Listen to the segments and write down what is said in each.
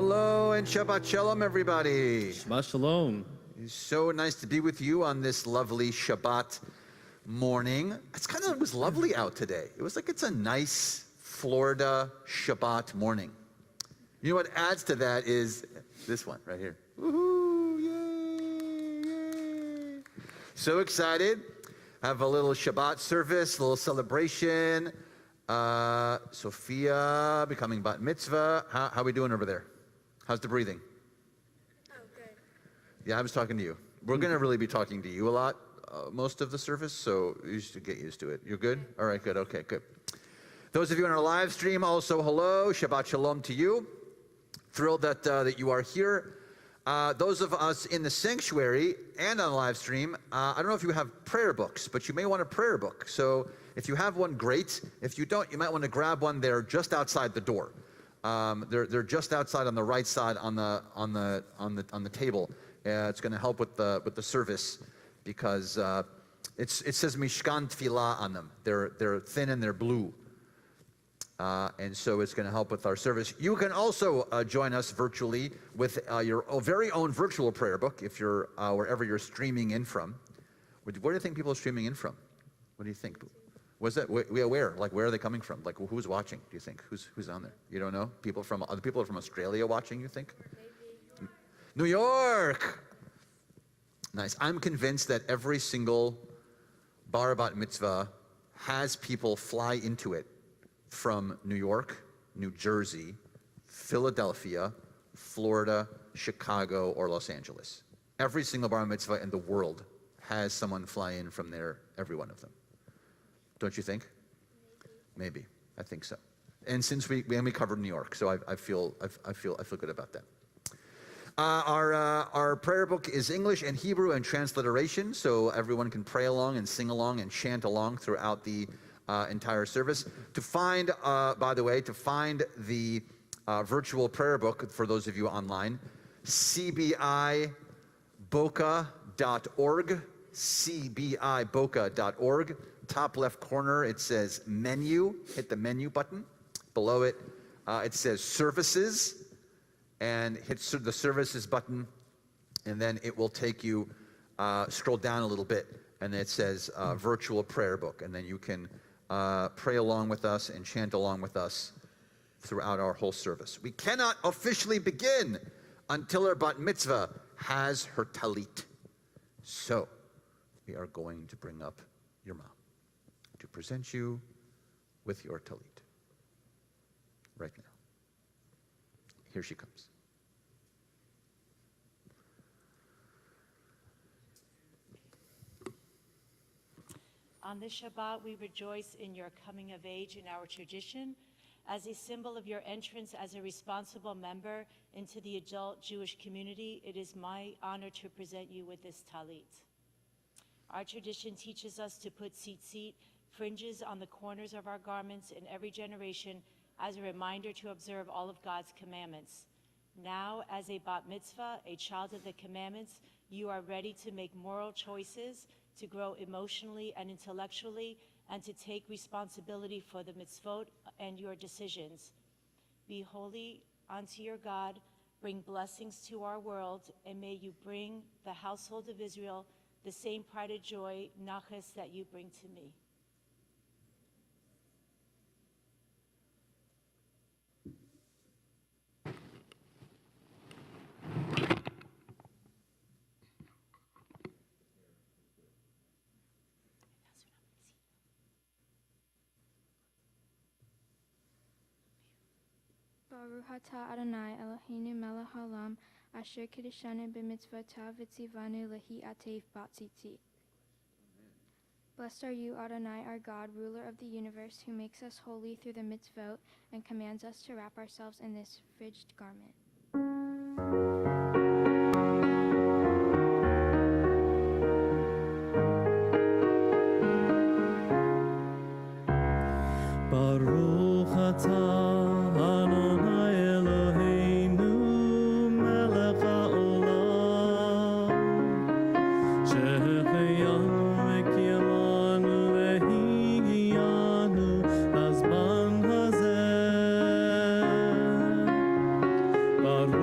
Hello and Shabbat Shalom, everybody. Shabbat Shalom. It's so nice to be with you on this lovely Shabbat morning. It was lovely out today. It was like it's a nice Florida Shabbat morning. You know what adds to that is this one right here. Woohoo! Yay! Yay! So excited. Have a little Shabbat service, a little celebration. Sofia becoming bat mitzvah. How are we doing over there? How's the breathing? Oh, good. Yeah, I was talking to you. We're going to really be talking to you a lot most of the service, so you should get used to it. You're good? All right, good. Okay, good. Those of you on our live stream, also hello. Shabbat Shalom to you. Thrilled that you are here. Those of us in the sanctuary and on live stream, I don't know if you have prayer books, but you may want a prayer book. So if you have one, great. If you don't, you might want to grab one there just outside the door. They're just outside on the right side on the table. It's going to help with the service because it says Mishkan Tfilah on them. They're thin and they're blue. And so it's going to help with our service. You can also join us virtually with your very own virtual prayer book if you're wherever you're streaming in from. Where do you think people are streaming in from? What do you think? Was that where? Like, where are they coming from? Like, who's watching? Do you think who's on there? You don't know? Other people from Australia watching? You think? Maybe. New York. Nice. I'm convinced that every single bar bat mitzvah has people fly into it from New York, New Jersey, Philadelphia, Florida, Chicago, or Los Angeles. Every single bar mitzvah in the world has someone fly in from there, every one of them. Don't you think? Maybe. I think so. And since we covered New York, so I feel good about that. Our prayer book is English and Hebrew and transliteration, so everyone can pray along and sing along and chant along throughout the entire service. To find, by the way, the virtual prayer book for those of you online, CBIBoca.org, CBIBoca.org. Top left corner, it says menu. Hit the menu button. Below it, it says services, and hit the services button, and then it will take you, scroll down a little bit, and it says virtual prayer book, and then you can pray along with us and chant along with us throughout our whole service. We cannot officially begin until our bat mitzvah has her talit. So we are going to bring up your mom to present you with your talit right now. Here she comes. On this Shabbat, we rejoice in your coming of age in our tradition. As a symbol of your entrance as a responsible member into the adult Jewish community, it is my honor to present you with this talit. Our tradition teaches us to put tzitzit, fringes on the corners of our garments in every generation as a reminder to observe all of God's commandments. Now, as a bat mitzvah, a child of the commandments, you are ready to make moral choices, to grow emotionally and intellectually, and to take responsibility for the mitzvot and your decisions. Be holy unto your God, bring blessings to our world, and may you bring the household of Israel the same pride and joy, nachas, that you bring to me. Baruch atah Adonai Eloheinu melech haolam asher kiddushanu b'mitzvotav v'tzivanu lehi atef b'tzitzit. Blessed are you, Adonai, our God, ruler of the universe, who makes us holy through the mitzvot and commands us to wrap ourselves in this fringed garment. Baruch atah Adonai Eloheinu melech haolam שהחיינו וקיימנו והגיענו לזמן הזה. Baruch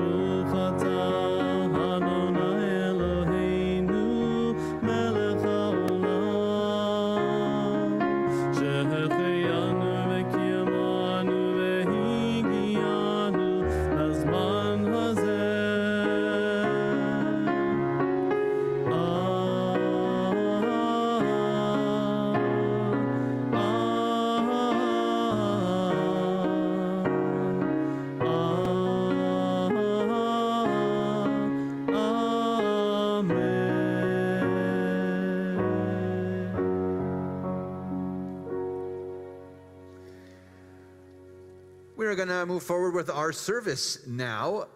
going to move forward with our service now.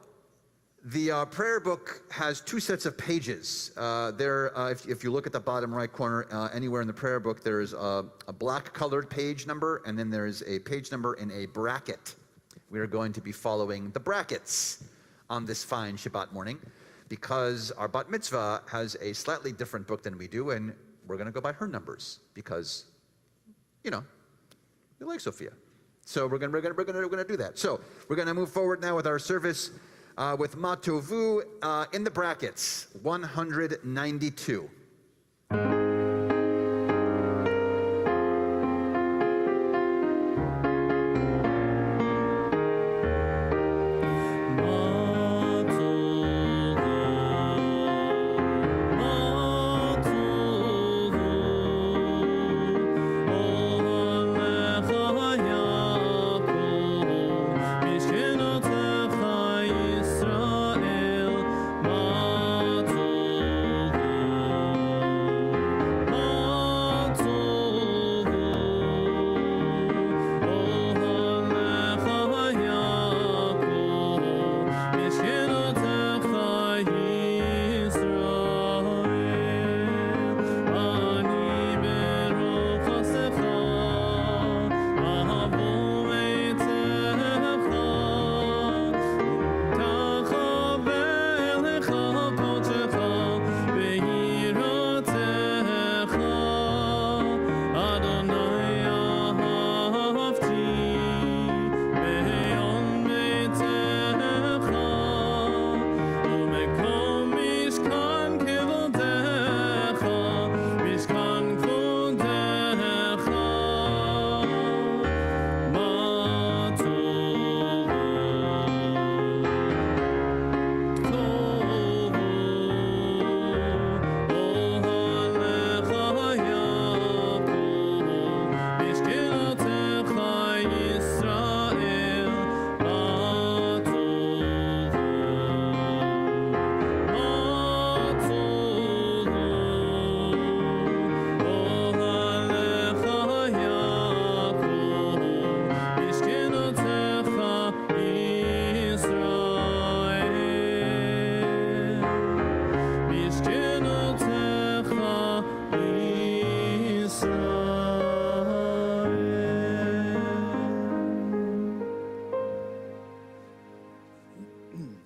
The prayer book has two sets of pages. If you look at the bottom right corner, anywhere in the prayer book, there's a black colored page number, and then there's a page number in a bracket. We are going to be following the brackets on this fine Shabbat morning because our bat mitzvah has a slightly different book than we do, and we're going to go by her numbers because, we like Sofia. So we're going to do that. So we're going to move forward now with our service with Matovu in the brackets, 192.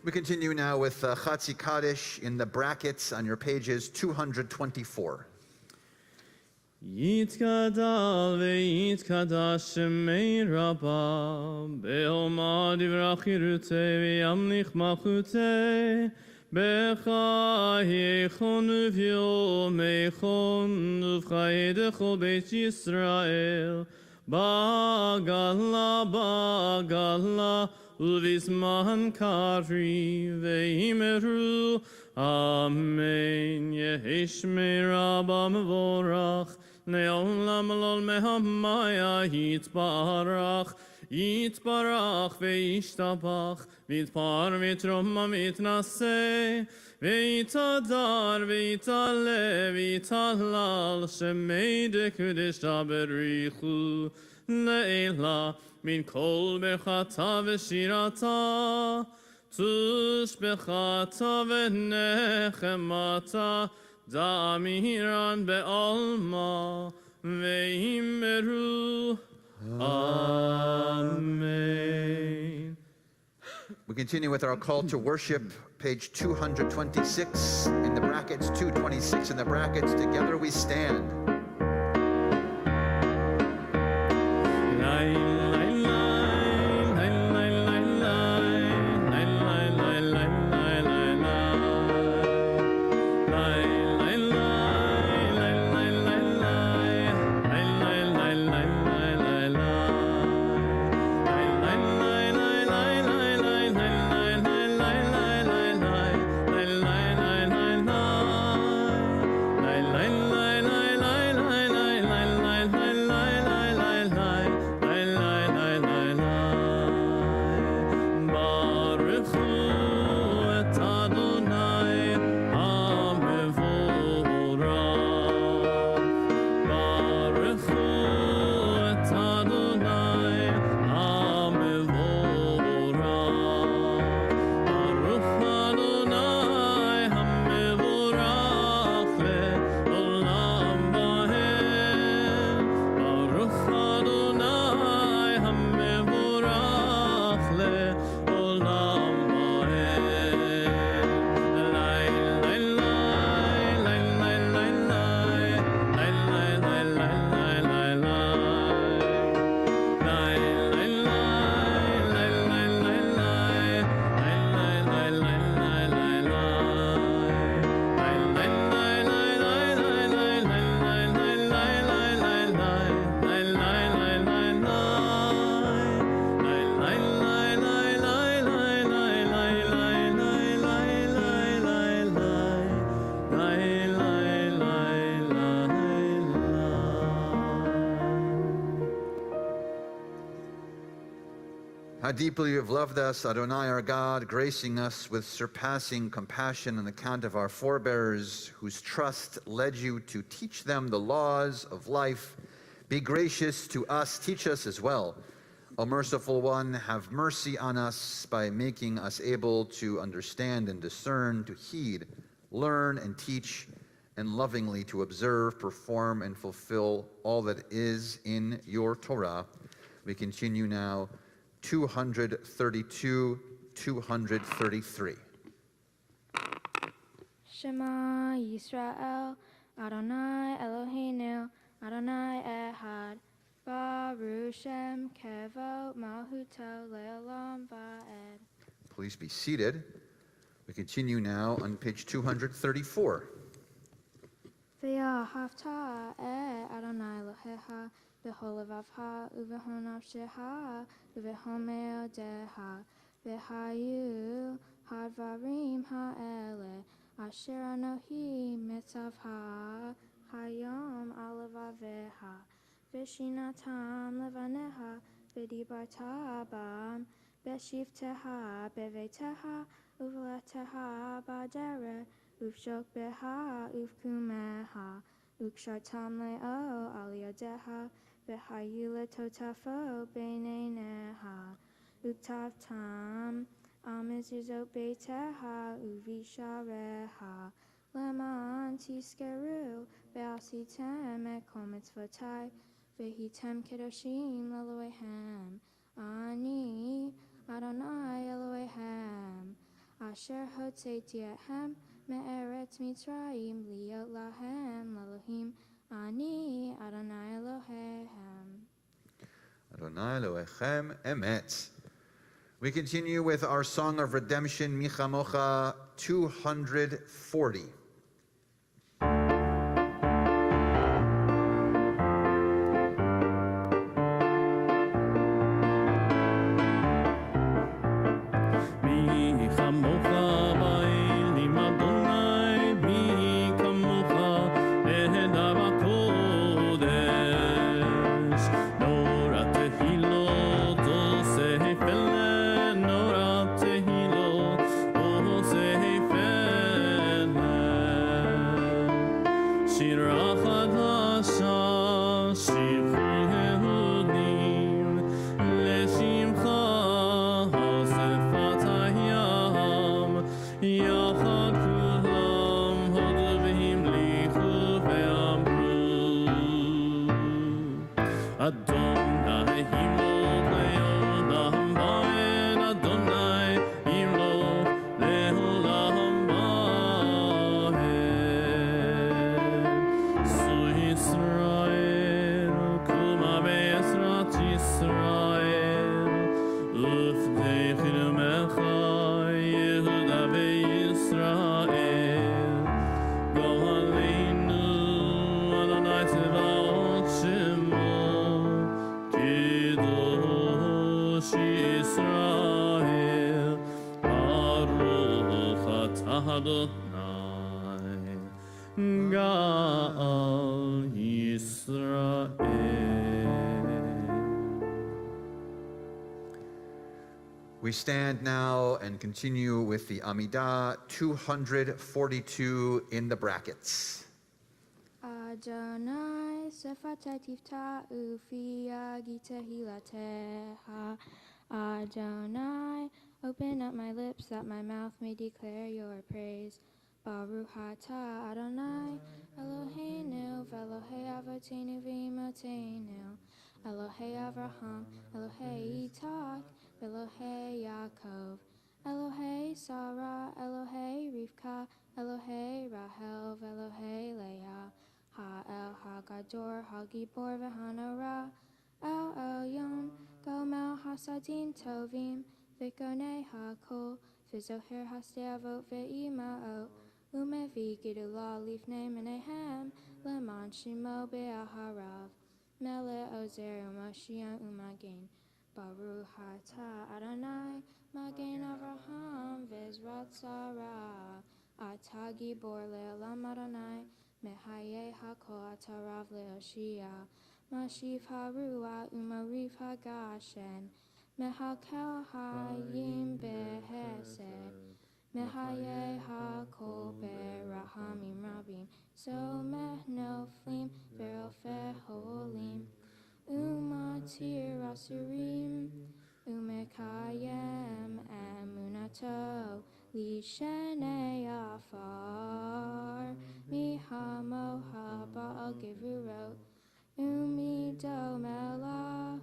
We continue now with Chatzi Kaddish in the brackets on your pages, 224. יתגדל ויתקדש שמי רבה, בעלמא דברה חירותי וימליך מלכותי, בחייכון וביומייכון ובחיי דכל בית ישראל, בגלה ובזמן קרי ואמרו אמן. יהי שמי רבה מבורך לעולם לא מהמיה יתברך יתברך וישתבח ויתפאר ויתרומם ויתנשא ויתהדר ויתעלה ויתהלל שמי דקדושה בריחו לעילה מן כל ברכתה ושירתה תושבחתה ונחמתה דמירן בעלמא ואמרו Amen. We continue with our call to worship, page 226 in the brackets, 226 in the brackets. Together we stand. La How deeply you have loved us, Adonai our God, gracing us with surpassing compassion on account of our forebears, whose trust led you to teach them the laws of life. Be gracious to us, teach us as well. O merciful one, have mercy on us by making us able to understand and discern, to heed, learn, and teach, and lovingly to observe, perform, and fulfill all that is in your Torah. We continue now 232, 233. Shema Yisrael, Adonai Eloheinu, Adonai Echad, Baruch Shem Kevod Malchuto Le'olam Va'ed. Please be seated. We continue now on page 234. Ve'ah Haftarah Adonai Elohecha, B'chol levavcha, u'v'chol nafshecha, u'v'chol me'odecha, v'hayu hadvarim ha'ele, asher anohi mitzavcha, hayom al levavecha, v'shinatam levanecha, v'dibarta bam, v'shivtecha bevetecha, uv'letecha b'derech, uv'shok beha uv'kumeha, ukshartam le'o al yodeha, v'hayu letotafo b'neineha, uktavtam al mezuzot beiteha uvishareha, leman tiskeru ve'asitem et kol mitzvotai, v'hitem kedoshim l'Elohehem, ani Adonai Elohehem, asher hotzeiti etchem me'eretz Mitzrayim liot lahem l'Elohim, ani Adonai Elohehem. Adonai Elohechem Emet. We continue with our Song of Redemption, Michamocha 240. We stand now and continue with the Amidah 242 in the brackets. Adonai sefatei tifta ufia gitehilateha. Adonai, open up my lips that my mouth may declare your praise. Baruch atah Adonai Eloheinu v'Elohei avotenu v'imotenu, Elohei Avraham, Elohei Yitzhak, Elohei Yaakov, Elohei Sarah, Elohei Rivka, Elohei Rahel, Elohei Leah, Ha'el Hagador, Hagibor v'Hanora, El Elyon, Gomel Hasadim Tovim, V'konei Hakol, V'zoher Hasdeavot V'ima'ot, Umevi Gidula Lifnei Menehem, Leman Shimo Be'aharav, Mele Ozer Umashiach Umagen, Baruch atah Adonai, Magen Avraham V'ezrat Sarah, Atah Gibor Le'olam Adonai, Mehaye Hakol Atah Rav Le'oshia, Mashiv Harua Umarif Hagashen, Mehakel hayim behesed. Mehaye hakol berahamim rabim. Someh noflim verofe holim. Umatir asurim. Umekayem emunato. Lishenei afar. Mihamo haba gevurot. Umido melah.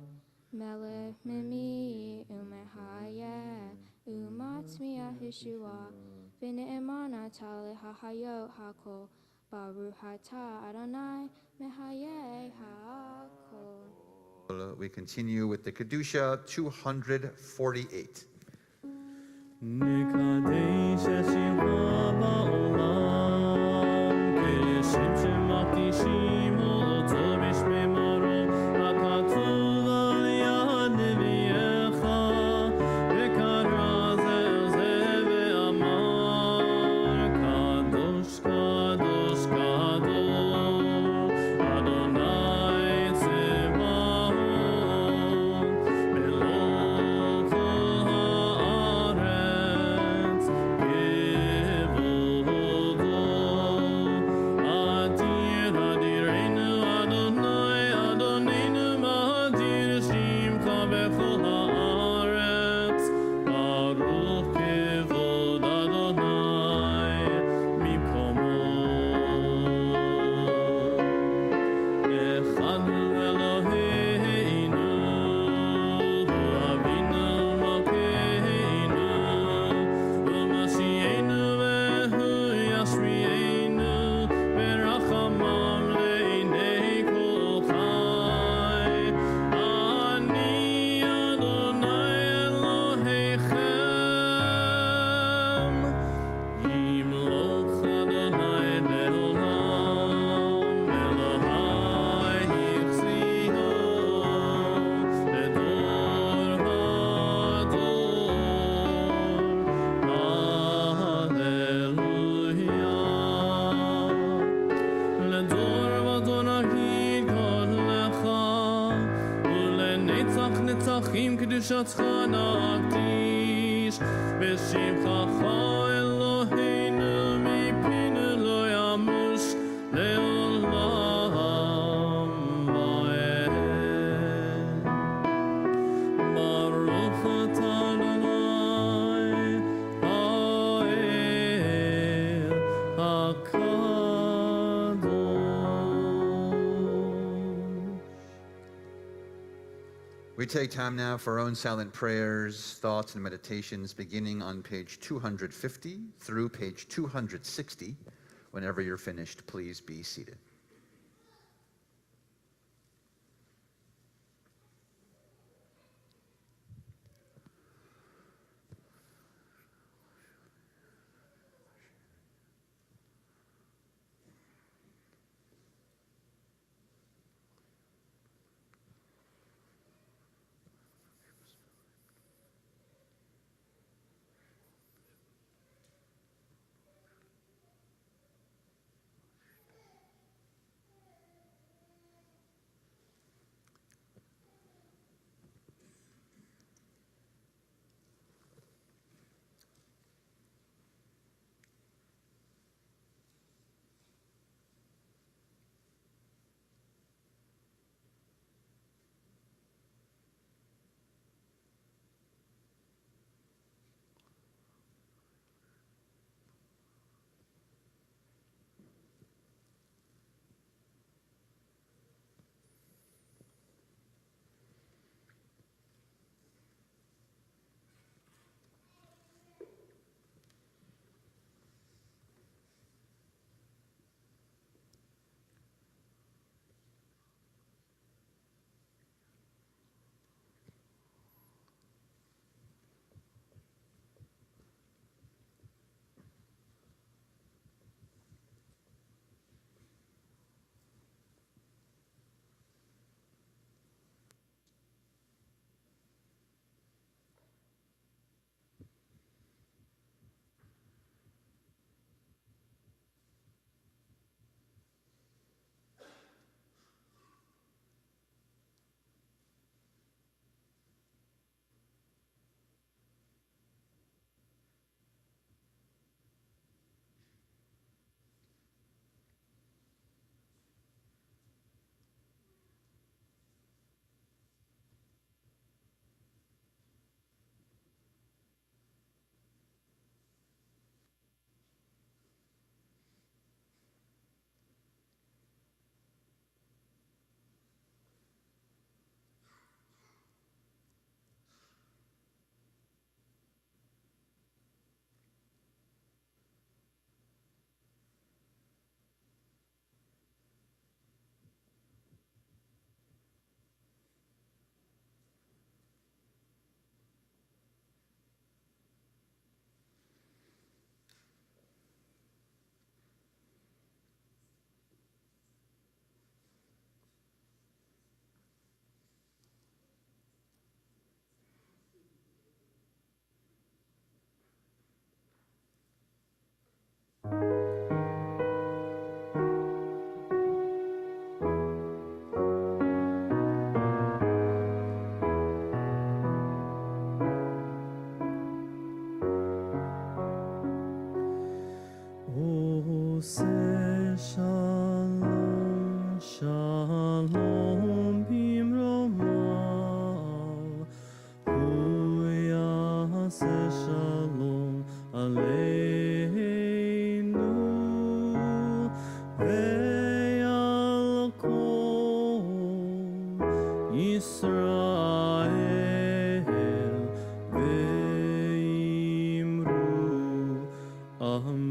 Melech mimi umehaya umatmiya hishua v'ne'emana tale hahayot hakol baruch atah Adonai mehayeh hakol. We continue with the Kedusha 248. נקדש השמך בעולם, כשם שמקדישים אותו בשמי מרום, הכתוב על יד נביאך, וקרא זה זה ואמר, קדוש קדוש קדוש, אדוני צבאות, מלוך הארץ, כבודו, אדיר אדירנו אדוני, אדוננו מאדיר שמך בכל הארץ, ברוך כבוד אדוני ממקומו. אחד אלוהינו, אבינו מלכנו, ומשיענו והוא ישמיענו, ברחמיו לעיני כל חי. אני אדוני אלוהיכם, ימלוך אדוני לעולם, אלוהי יחזיהו לדור ודור. הללויה. לדור ודור נגיד קודלך, ולנצח נצחים קדושתך נקדיש, בשמך אלוהינו מפינו לא ימוש לעולם ועד. ברוך אתה אדוני האל הקדוש. We take time now for our own silent prayers, thoughts, and meditations, beginning on page 250 through page 260. Whenever you're finished, please be seated. Shalom bimromav, hu yaseh shalom aleinu, ve'al kol Yisrael, ve'imru amen.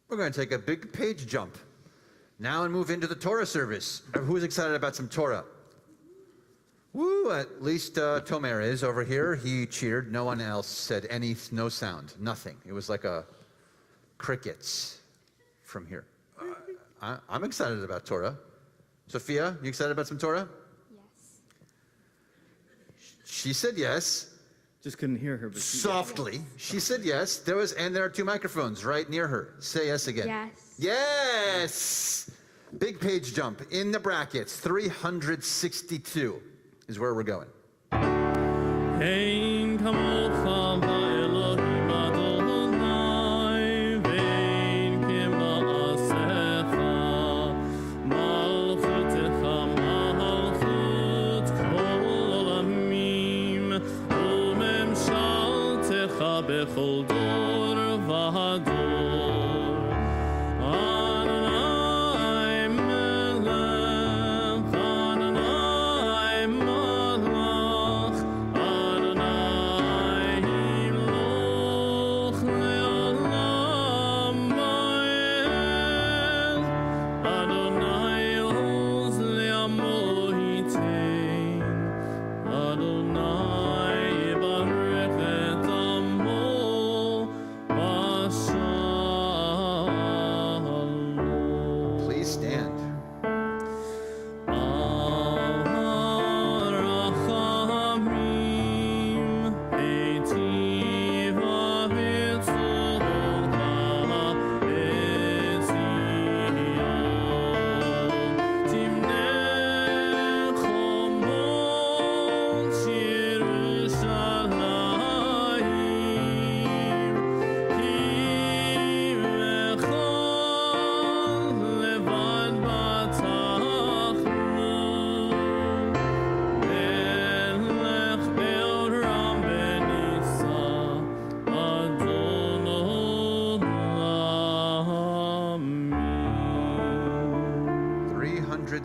We're going to take a big page jump now and move into the Torah service. Who's excited about some Torah? Woo, at least Tomer is over here. He cheered. No one else said no sound, nothing. It was like a crickets from here. I'm excited about Torah. Sofia, you excited about some Torah? Yes. She said yes. Just couldn't hear her. But Softly. She said yes. There are 2 microphones right near her. Say yes again. Yes. Yes! Big page jump in the brackets. 362 is where we're going. Ein kamocha ba'Elohim Adonai, ve'ein kema'asecha, malchutecha malchut kol olamim, u'memshaltecha bechol dor v'hador.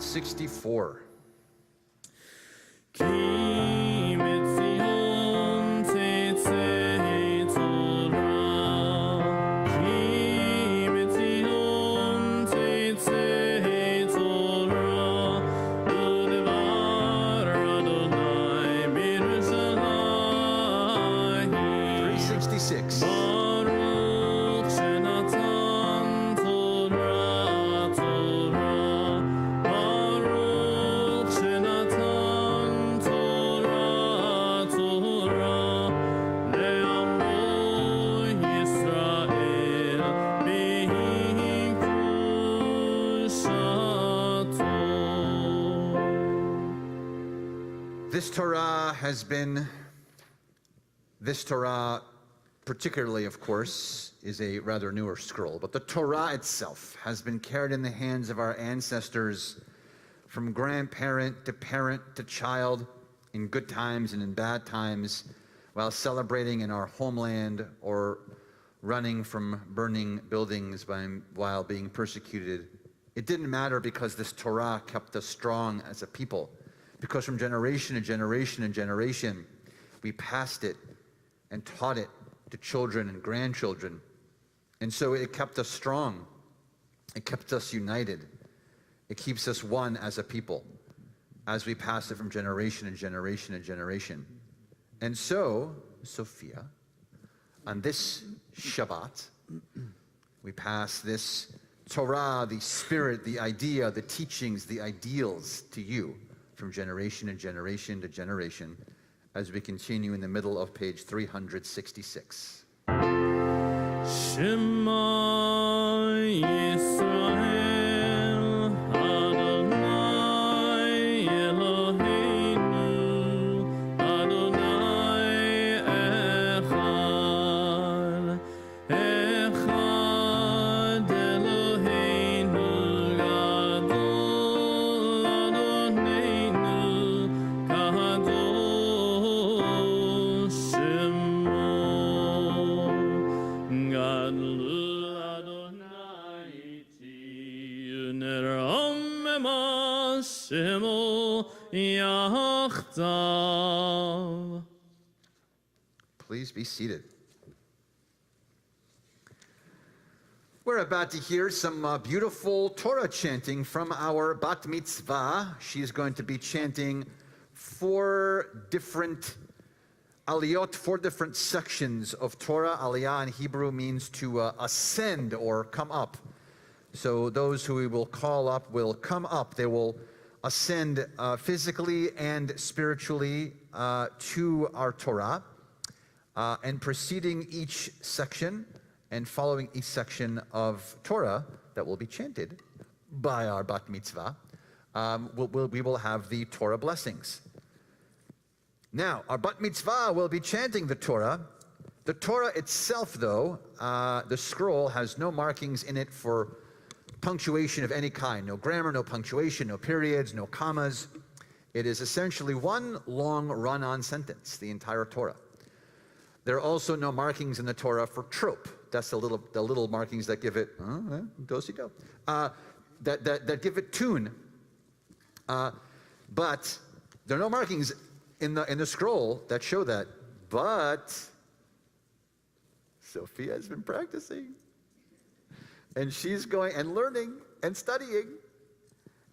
.64. Six. This Torah, particularly, of course, is a rather newer scroll, but the Torah itself has been carried in the hands of our ancestors from grandparent to parent to child, in good times and in bad times, while celebrating in our homeland or running from burning buildings while being persecuted. It didn't matter, because this Torah kept us strong as a people, because from generation to generation and generation, we passed it and taught it to children and grandchildren. And so it kept us strong. It kept us united. It keeps us one as a people as we pass it from generation and generation and generation. And so, Sofia, on this Shabbat, we pass this Torah, the spirit, the idea, the teachings, the ideals to you from generation and generation to generation, as we continue in the middle of page 366. Shema Yisrael, Adonai Eloheinu, Adonai Echad, Echad Eloheinu Gadol, Adonenu Gadol Shemo. Gadol Adonai iti neromema shemo yachtav. Please be seated. We're about to hear some beautiful Torah chanting from our bat mitzvah. She's going to be chanting 4 different aliyot, 4 different sections of Torah. Aliyah in Hebrew means to ascend or come up. So those who we will call up will come up. They will ascend physically and spiritually to our Torah. And preceding each section and following each section of Torah that will be chanted by our bat mitzvah, we will have the Torah blessings. Now, our bat mitzvah will be chanting the Torah. The Torah itself, though, the scroll has no markings in it for punctuation of any kind. No grammar, no punctuation, no periods, no commas. It is essentially one long run-on sentence, the entire Torah. There are also no markings in the Torah for trope. That's the little markings that give it do-si-do, that give it tune. But there are no markings in the scroll that show that. But Sofia has been practicing, and she's going and learning and studying,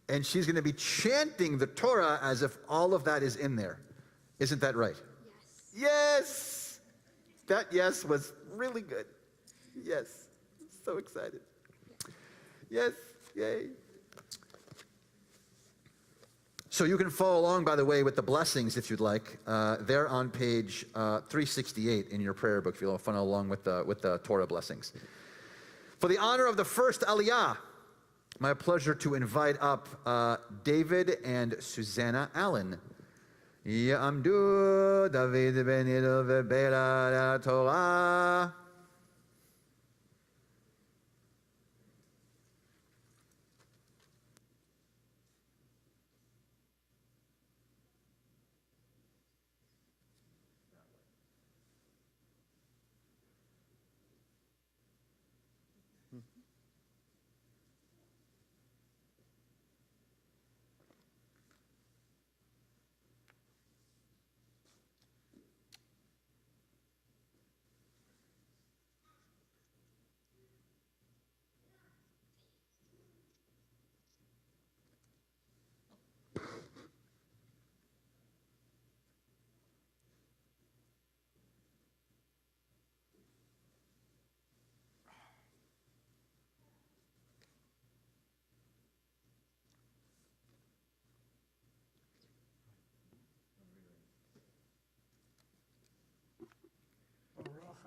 and she's going to be chanting the Torah as if all of that is in there. Isn't that right? Yes. Yes! That yes was really good. Yes. So excited. Yes. Yay. So you can follow along, by the way, with the blessings if you'd like. They're on page 368 in your prayer book if you want to follow along with the Torah blessings. For the honor of the first Aliyah, my pleasure to invite up David and Susanna Allen. Ya'amdu David ben Idel ve'Bela Torah.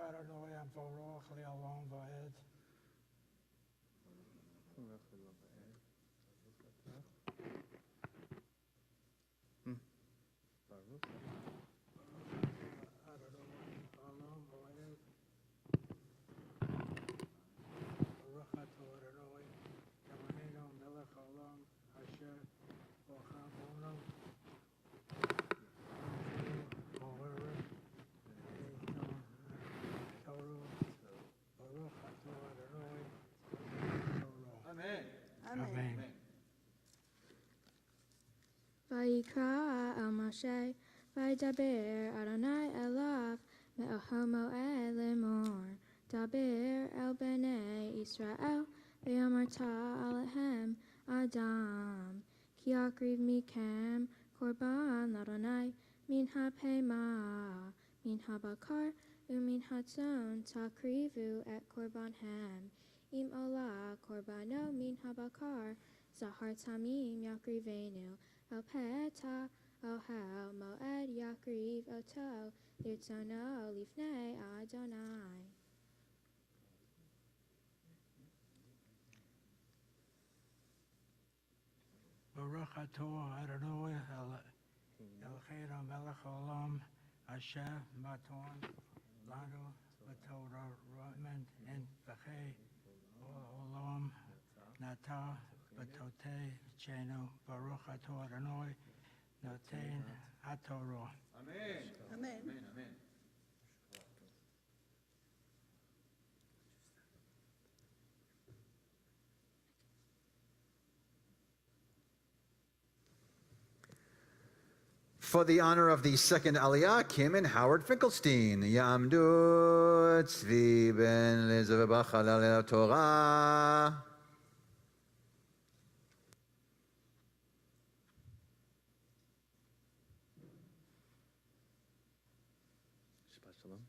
Adonai Baruch Le'olam Va'ed. Amen. Vayikra el Moshe, Vaydaber Adonai elav, me'el Moed lemor, Daber el Bnei Israel, ve'amarta alehem Adam, ki akriv mikem korban l'Adonai, min ha'pema, min ha'bakar, u'min hatzon takrivu et korbanhem, im ola korbano min ha'bakar, zahar tamim yakrivenu, el peta ohel moed yakriv oto, lirtzono lifnei Adonai. Baruch atah Adonai Eloheinu melech haolam asher maton lanu b'torah roman en v'chei olam nata b'totei chenu. Baruch atah Adonai noten hatorah. Amen. For the honor of the second Aliyah, Kim and Howard Finkelstein. Yamdu Tzvi ben Elizabeth Bachalal Torah. Shabbat Shalom.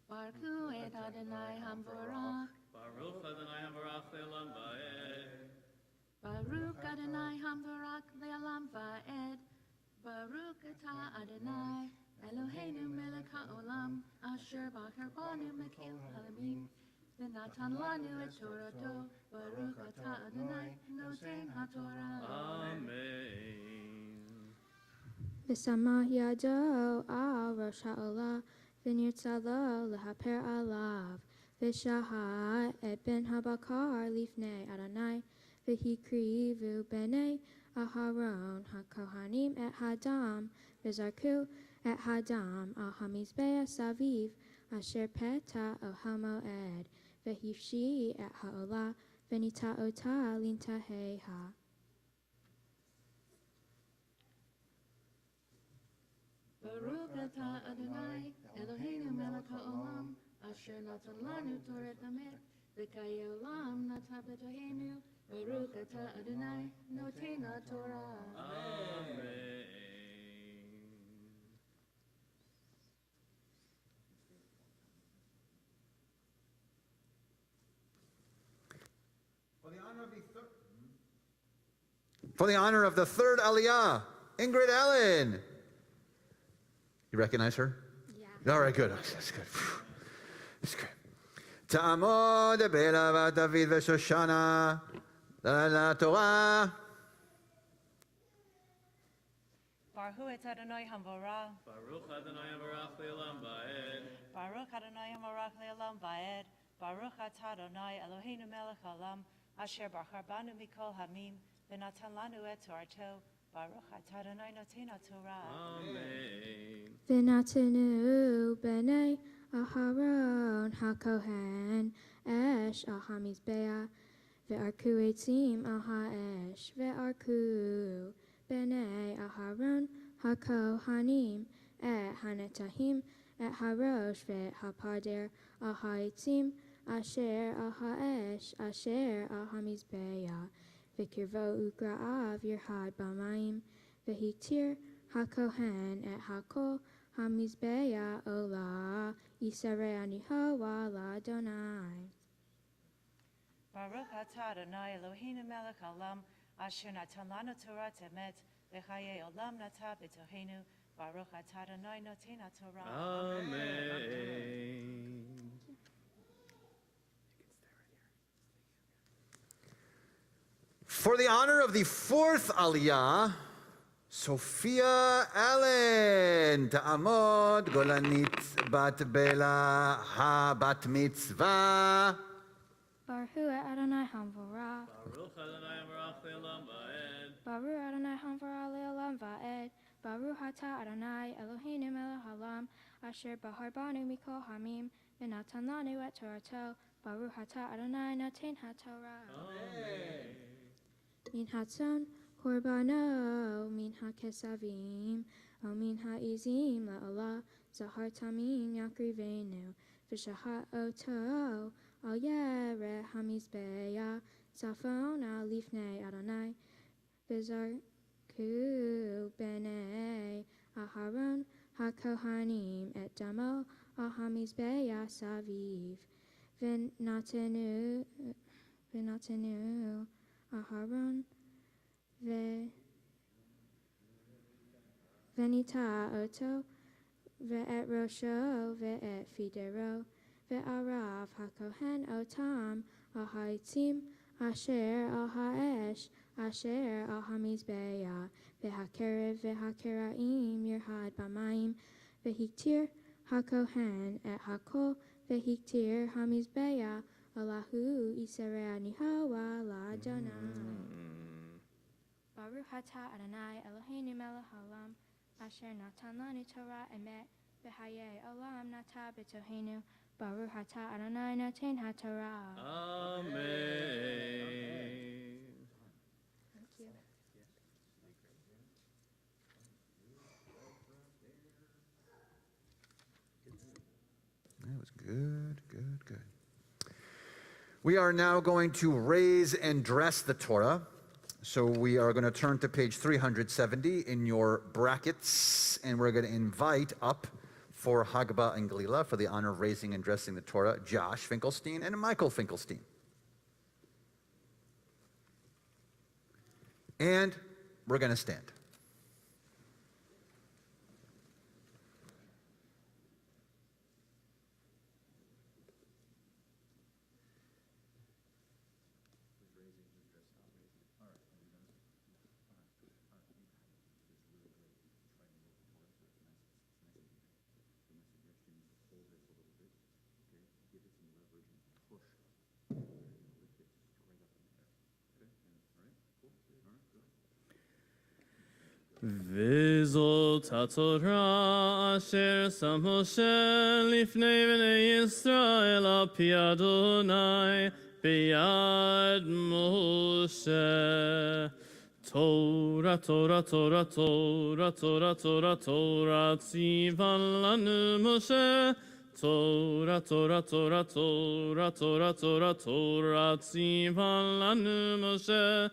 Baruch et Adonai Hamvorach. Baruch Adonai Habarach Le'olam Va'ed. Baruch Adonai Hamvorach Le'olam Va'ed. Baruch atah Adonai Eloheinu melech haolam asher bachar banu mekil halamim v'natan lanu et Torato. Baruch atah Adonai noten haTorah. Amen. V'samah yado al rosh ha'olah, v'nirtza lo lehaper alav, v'shaha et ben habakar lifnei Adonai, v'hikrivu b'nei Aharon hakohanim et hadam, v'zarku et hadam al hamizbeah saviv, asher peta el hamoed, v'hifshi et ha'olah, v'nita'ota lintaheha. Baruch atah Adonai Eloheinu melech haolam asher natan lanu Torah tamet v'kayei olam nata b'toheinu. Baruch atah Adonai noten haTorah. Amen. For the honor of the third Aliyah, Ingrid Allen. You recognize her? Yeah. All right, good. That's good. That's good. Ta'amod be'elav David v'Shoshana la Torah. Baruch et Adonai Hamvorah. Baruch Adonai Habarach Le'olam Va'ed. Baruch Adonai Hamarach Le'olam Va'ed. Baruch atah Adonai Eloheinu melech haolam asher bachar banu mikol hamim v'natan lanu et Torato. Baruch atah Adonai noten haTorah. Amen. V'natenu b'nei Aharon hakohen esh al hamizbeah, ve'arku etzim al ha'esh, ve'arku b'nei Aharon hakohanim et hanetahim et harosh ve'et hapader al ha'etzim asher al ha'esh asher al hamizbeah, ve'kirvo ugra'av yirhad b'mayim, ve'hitir hakohen et hakol hamizbeah olah yisarei aniho l'Adonai. Baruch atah Adonai Eloheinu melech haolam asher natan lanu Torah temet v'chayei olam nata b'toheinu. Baruch atah Adonai noten haTorah. Amen. For the honor of the fourth Aliyah, Sofia Allen, Ta'amod Golanit Bat Bela Ha Bat Mitzvah. Baruch et Adonai Hamvorach. Baruch Adonai Habarach Le'olam Va'ed. Baruch Adonai Hamvara Le'olam Va'ed. Baruch Atah Adonai Eloheinu melech haolam, asher bahar banu mikol hamim, v'natan lanu et Torato. Baruch Atah Adonai Noten HaTorah. Min hatzon korbano, min hakesavim, o min ha'izim la'olah, zahar tamim yakrivenu, v'shahat oto, al yereh hamizbeah, zafon al lifnei Adonai, v'zarku b'nei Aharon hakohanim et damo al hamizbeah saviv, v'natenu Aharon Venita Oto Ve'et Rosho Ve'et Fidero Ve'arav HaKohen Otam Al Haitzim Asher Al Ha'esh Asher Al Hamizbeah Ve'hakerev Ve'hakeraim Yirhad B'mayim Ve'hiktir HaKohen Et Hakol Ve'hiktir Hamizbeah Allahu Yisrael Nihawa L'Adonai. Baruch Atah Adonai Eloheinu melech haolam, asher natan lanu Torah emet, v'hayei olam nata b'tohenu. Baruch Atah Adonai Noten HaTorah. Amen. Thank you. That was good, good, good. We are now going to raise and dress the Torah. So we are going to turn to page 370 in your brackets, and we're going to invite up for Hagbah and Galila for the honor of raising and dressing the Torah, Josh Finkelstein and Michael Finkelstein. And we're going to stand. וזאת התורה אשר שם משה לפני בני ישראל על פי אדוני ביד משה. תורה, תורה, תורה, תורה, תורה, תורה, תורה, ציווה לנו משה. תורה, תורה, תורה, תורה, תורה, תורה, תורה, ציווה לנו משה.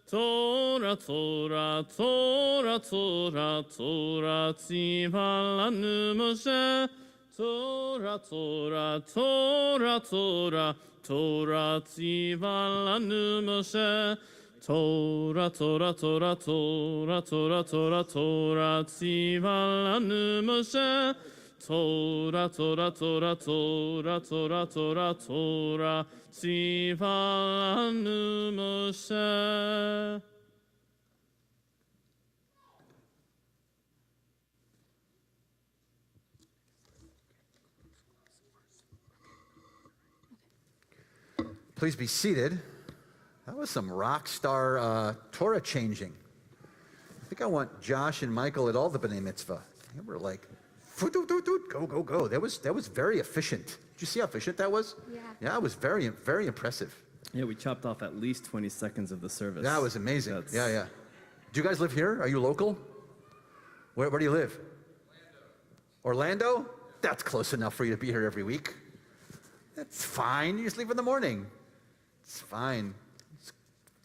Torah, Torah, Torah, Torah, Torah, tzivah lanu Moshe. Torah, Torah, Torah, Torah, Torah, tzivah lanu Moshe. Torah, Torah, Torah, Torah, Torah, Torah, Torah, tzivah lanu Moshe. Torah, Torah, Torah, Torah, Torah, Torah, Torah, tzivah lanu Moshe. Please be seated. That was some rock star Torah changing. I think I want Josh and Michael at all the B'nai Mitzvah. They were like, go, go, go. That was very efficient. Did you see how efficient that was? Yeah. Yeah, it was very, very impressive. Yeah, we chopped off at least 20 seconds of the service. That was amazing. That's- Yeah. Do you guys live here? Are you local? Where do you live? Orlando? That's close enough for you to be here every week. That's fine. You just leave in the morning. It's fine.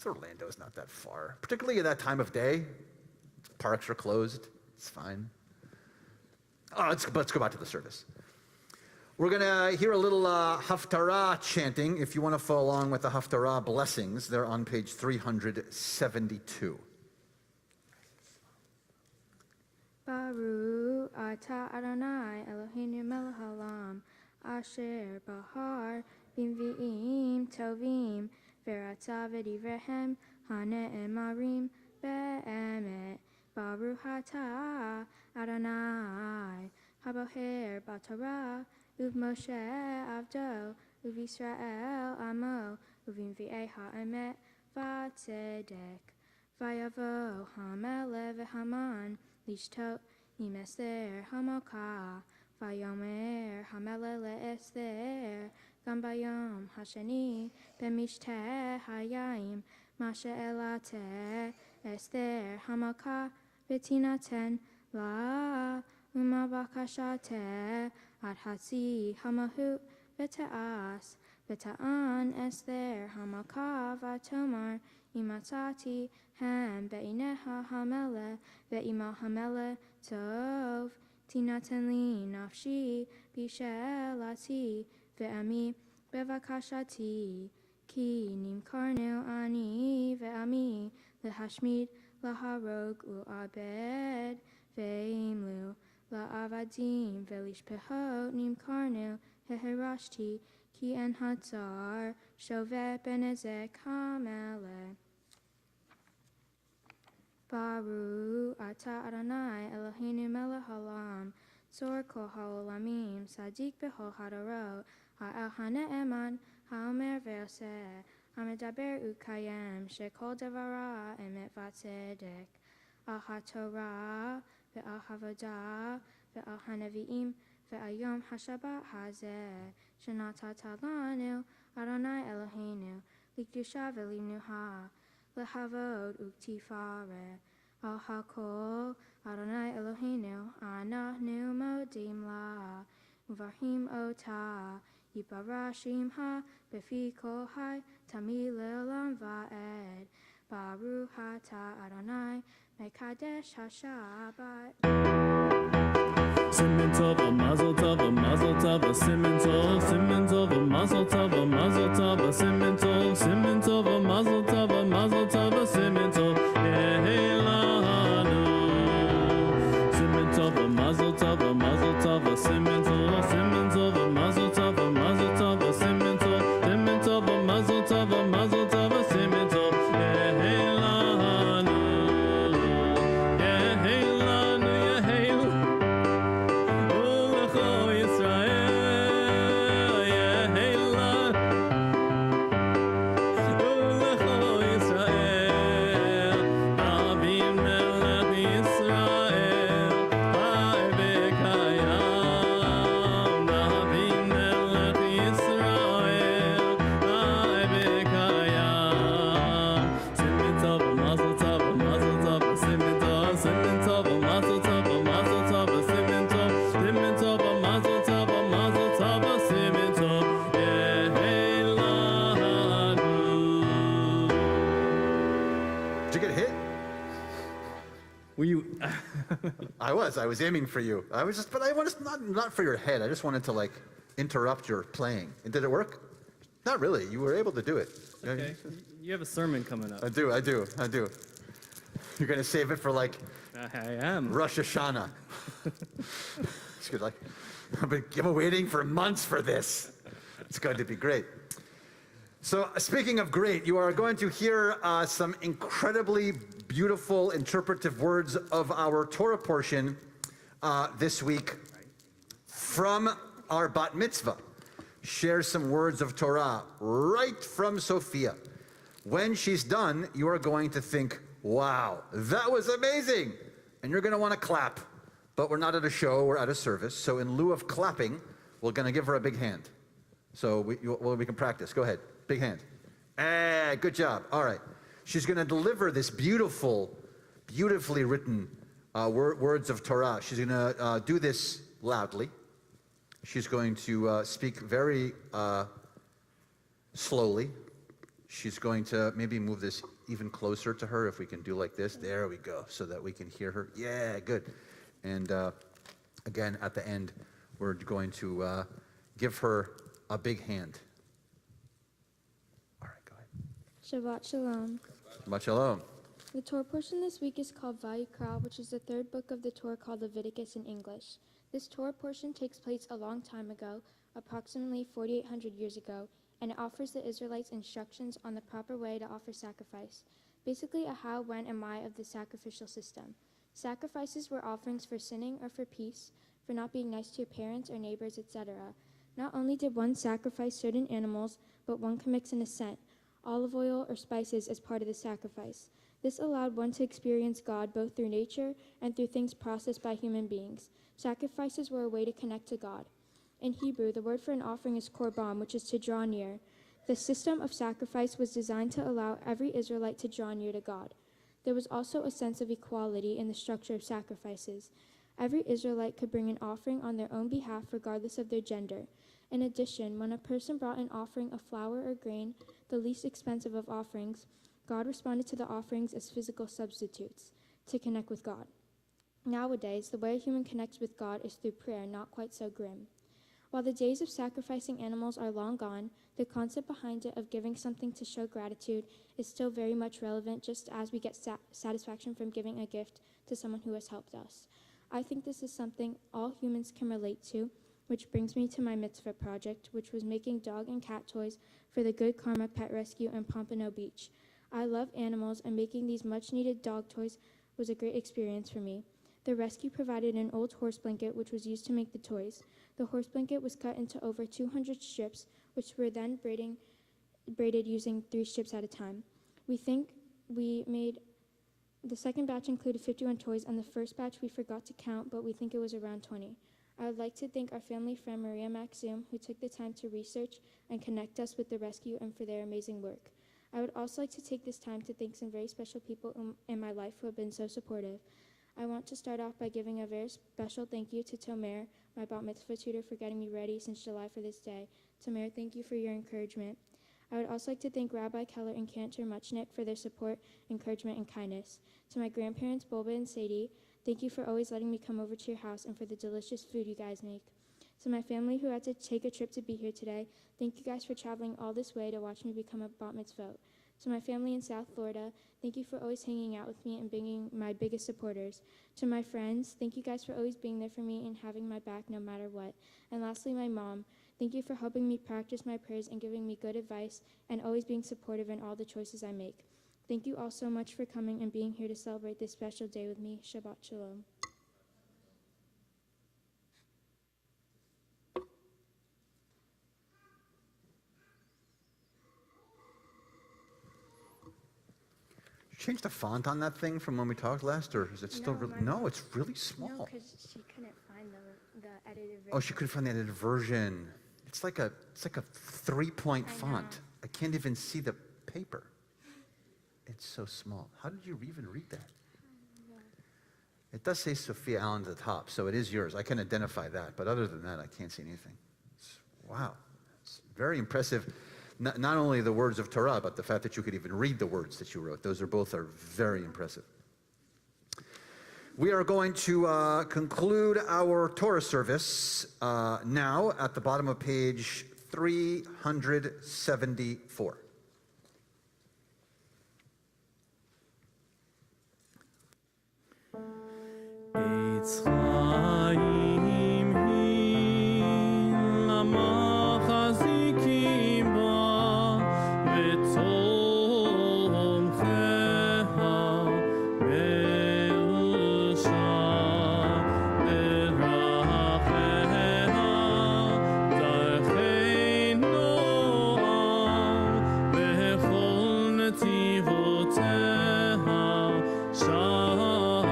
Orlando's not that far, particularly at that time of day. Parks are closed. It's fine. Let's go back to the service. We're going to hear a little Haftarah chanting. If you want to follow along with the Haftarah Blessings, they're on page 372. Baruch Atah Adonai Eloheinu melech haolam, asher bahar b'nvi'im tovim, v'ratza v'divrehem hane'emarim be'emet. Baruch Atah Adonai haboher b'Torah u'b'Moshe avdo u'v'Yisrael amo u'v'nvi'ei ha'emet v'tzedek Vayavo hamele v'haman lishtot im Esther hamoka. Vayomer hamele le'Esther gam bayom hasheni b'mishteh hayayim mashe elate Esther hamoka v'tinaten la uma bakashate ad hatzi hamahu v'ta'as v'ta'an Esther hamoka v'tomar imatati hem be'ineha hamele ve'ima hamele tov tinaten li nafshi bishelati ve'ami bevakashati ki nimkarnu ani ve'ami lehashmid laharog u'abed ve'imlu la'avadim ve'lishpehot nimkarnu heherashti ki en hatzar shovet benezek hamele. Baruch atah Adonai Eloheinu melech haolam tzor kol haolamim sadik b'chol hadarot ha'el hane'eman ha'omer ve'oseh hamedaber u'kayem shekol devara emet v'tzedek al haTorah ve'al havodah ve'al hanevi'im ve'al yom haShabbat hazeh shenatata lanu Adonai Eloheinu likdusha ve'limnuha lehavod uktifare al hakol Adonai Eloheinu anachnu modim la uvarhim ota yiparashim ha befi kol hai tamid le'olam va'ed baruch atah Adonai mekadesh haShabbat. Simen tov, a mazel tov, a mazel tov, a simen tov, simen tov, a mazel tov, a mazel tov, a simen tov, simen tov, a mazel tov, a mazel tov, a simen tov, Yehelanu. Simen tov, a mazel tov, a mazel tov, a simen tov, simen tov, a mazel tov, a mazel tov, a simen tov, simen tov, a mazel tov, a mazel tov, a simen tov, Yehelanu. Yehelanu, Yehelanu. Were you? I was aiming for you. But I wanted not for your head. I just wanted to like interrupt your playing. And did it work? Not really. You were able to do it. Okay. You have a sermon coming up. I do. You're gonna save it for like I am. Rosh Hashanah. It's good. Like I've been waiting for months for this. It's going to be great. So speaking of great, you are going to hear some incredibly beautiful interpretive words of our Torah portion this week from our bat mitzvah. Share some words of Torah right from Sofia. When she's done, you are going to think, wow, that was amazing. And you're going to want to clap. But we're not at a show, we're at a service. So in lieu of clapping, we're going to give her a big hand. So we can practice. Go ahead. Big hand. Good job. All right. She's going to deliver this beautifully written words of Torah. She's going to do this loudly. She's going to speak very slowly. She's going to maybe move this even closer to her if we can do like this. There we go, so that we can hear her. Yeah, good. And again, at the end, we're going to give her a big hand. All right, go ahead. Shabbat Shalom. Shabbat Shalom. The Torah portion this week is called Vayikra, which is the third book of the Torah called Leviticus in English. This Torah portion takes place a long time ago, approximately 4,800 years ago, and it offers the Israelites instructions on the proper way to offer sacrifice, basically a how, when, and why of the sacrificial system. Sacrifices were offerings for sinning or for peace, for not being nice to your parents or neighbors, etc. Not only did one sacrifice certain animals, but one could mix in a scent, olive oil or spices as part of the sacrifice. This allowed one to experience God both through nature and through things processed by human beings. Sacrifices were a way to connect to God. In Hebrew, the word for an offering is korban, which is to draw near. The system of sacrifice was designed to allow every Israelite to draw near to God. There was also a sense of equality in the structure of sacrifices. Every Israelite could bring an offering on their own behalf regardless of their gender. In addition, when a person brought an offering of flour or grain, the least expensive of offerings, God responded to the offerings as physical substitutes to connect with God. Nowadays, the way a human connects with God is through prayer, not quite so grim. While the days of sacrificing animals are long gone, the concept behind it of giving something to show gratitude is still very much relevant, just as we get satisfaction from giving a gift to someone who has helped us. I think this is something all humans can relate to, which brings me to my mitzvah project, which was making dog and cat toys for the Good Karma Pet Rescue in Pompano Beach. I love animals, and making these much-needed dog toys was a great experience for me. The rescue provided an old horse blanket, which was used to make the toys. The horse blanket was cut into over 200 strips, which were then braided using 3 strips at a time. We think we made the second batch included 51 toys, and the first batch we forgot to count, but we think it was around 20. I would like to thank our family friend Maria Maxim, who took the time to research and connect us with the rescue and for their amazing work. I would also like to take this time to thank some very special people in my life who have been so supportive. I want to start off by giving a very special thank you to Tomer, my bat mitzvah tutor, for getting me ready since July for this day. Tomer, thank you for your encouragement. I would also like to thank Rabbi Keller and Cantor Muchnick for their support, encouragement, and kindness. To my grandparents, Bulba and Sadie, thank you for always letting me come over to your house and for the delicious food you guys make. To my family who had to take a trip to be here today, thank you guys for traveling all this way to watch me become a bat mitzvah. To my family in South Florida, thank you for always hanging out with me and being my biggest supporters. To my friends, thank you guys for always being there for me and having my back no matter what. And lastly, my mom, thank you for helping me practice my prayers and giving me good advice and always being supportive in all the choices I make. Thank you all so much for coming and being here to celebrate this special day with me. Shabbat Shalom. Change the font on that thing from when we talked last, or is it still really? No, it's really small. No, because she couldn't find the edited version. Oh, she couldn't find the edited version. It's like a 3-point font. I can't even see the paper. It's so small. How did you even read that? It does say Sofia Allen at the top, so it is yours. I can identify that, but other than that, I can't see anything. Wow, it's very impressive. Not only the words of Torah, but the fact that you could even read the words that you wrote. Those are both very impressive. We are going to conclude our Torah service now at the bottom of page 374. Eitz Chaim hi lama chazikim ba v'tomcheha be'usha v'racheha darchei noam b'chol netivoteha shalom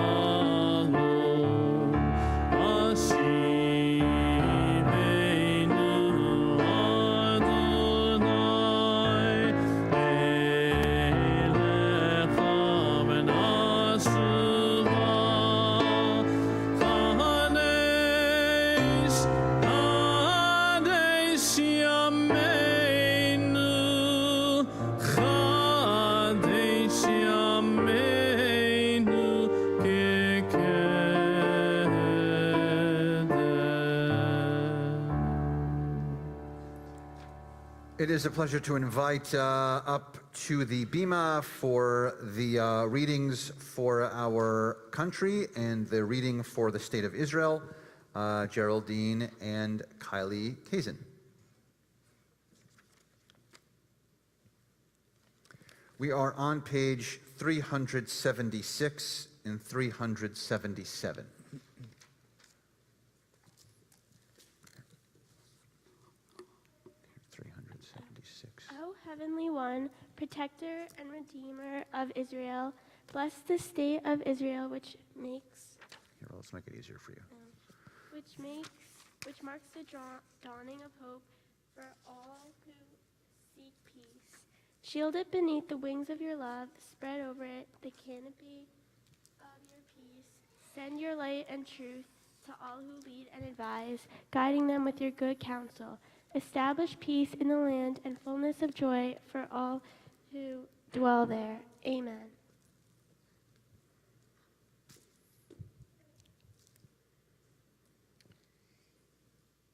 Ashivenu Adonai Elecha v'nashuva Kadesh Kadesh Yameinu Kadesh Yameinu It is a pleasure to invite up to the Bima for the readings for our country and the reading for the state of Israel, Geraldine and Kylie Kazin. We are on page 376 and 377. O Heavenly One, Protector and Redeemer of Israel, Bless the state of Israel, which Here, let's make it easier for you. which marks the dawning of hope for all who seek peace. Shield it beneath the wings of your love. Spread over it the canopy of your peace. Send your light and truth to all who lead and advise, guiding them with your good counsel. Establish peace in the land and fullness of joy for all who dwell there. Amen.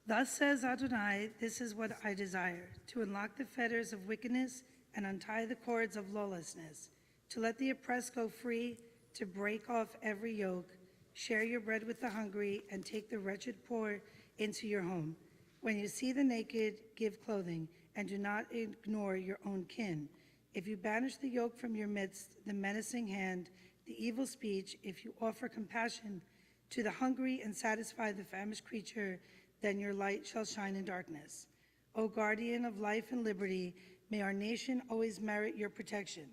Thus says Adonai, this is what I desire, to unlock the fetters of wickedness and untie the cords of lawlessness, to let the oppressed go free, to break off every yoke, share your bread with the hungry, and take the wretched poor into your home. When you see the naked, give clothing, and do not ignore your own kin. If you banish the yoke from your midst, the menacing hand, the evil speech, if you offer compassion to the hungry and satisfy the famished creature, then your light shall shine in darkness. O guardian of life and liberty, may our nation always merit your protection.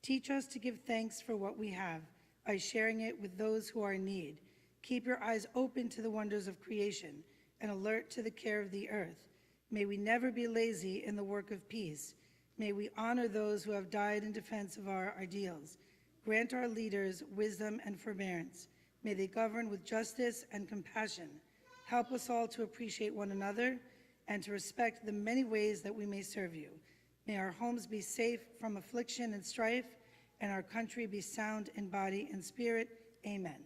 Teach us to give thanks for what we have by sharing it with those who are in need. Keep your eyes open to the wonders of creation and alert to the care of the earth. May we never be lazy in the work of peace. May we honor those who have died in defense of our ideals. Grant our leaders wisdom and forbearance. May they govern with justice and compassion. Help us all to appreciate one another and to respect the many ways that we may serve you. May our homes be safe from affliction and strife, and our country be sound in body and spirit. Amen.